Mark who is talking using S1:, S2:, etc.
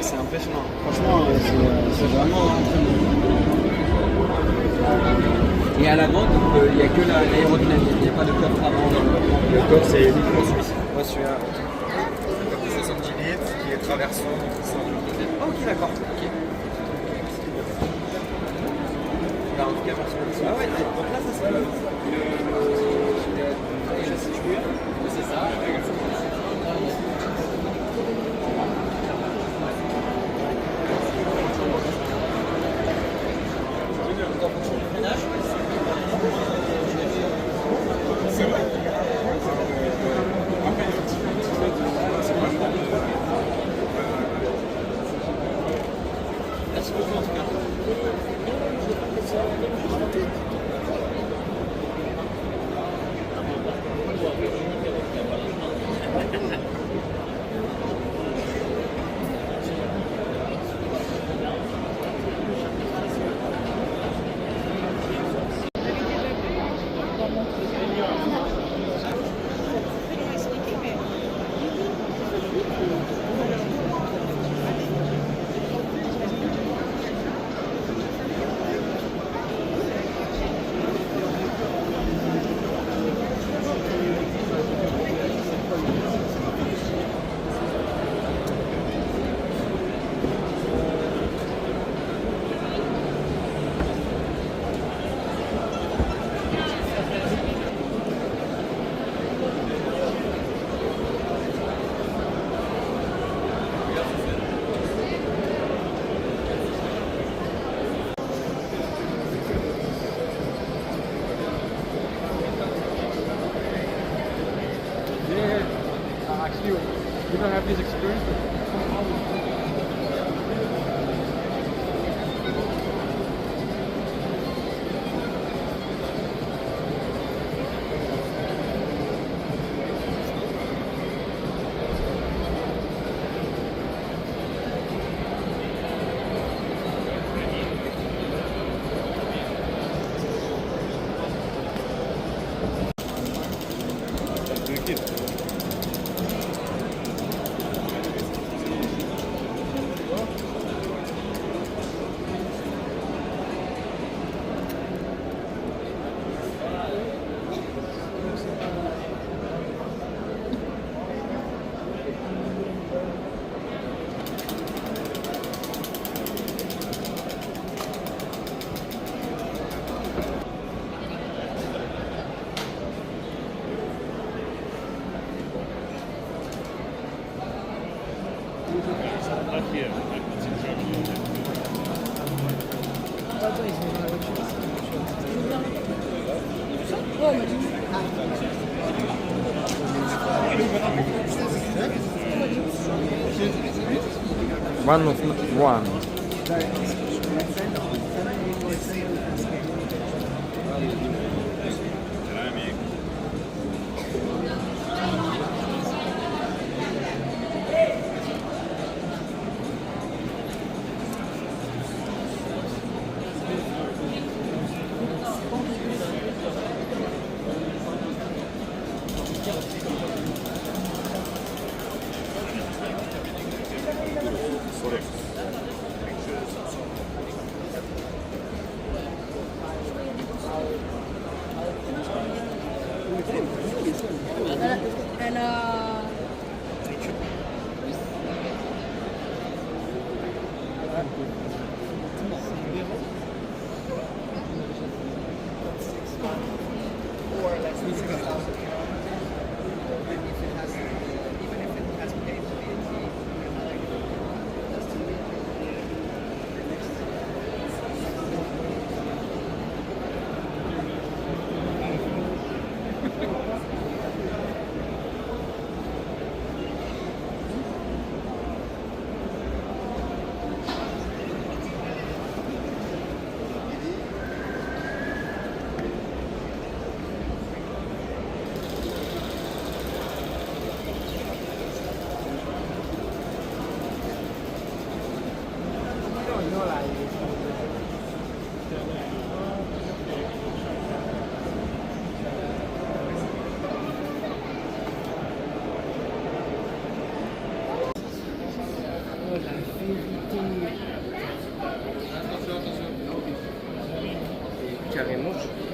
S1: c'est impressionnant. Franchement, c'est vraiment très bon. Et à l'avant, il n'y a que l'aérodynamique, il n'y a pas de coffre avant. Le coffre, c'est uniquement celui-ci. Ouais, celui-là.
S2: Comme 70 litres, qui est traversant.
S1: Ah, ok, d'accord. Ok. Bah, en tout cas, merci beaucoup. Ah ouais, donc là, ça c'est le châssis de cuir. C'est ça. Merci beaucoup en tout cas.
S3: Actually, we don't have this experience, but
S4: One of one.
S5: Elle a... Carrément, je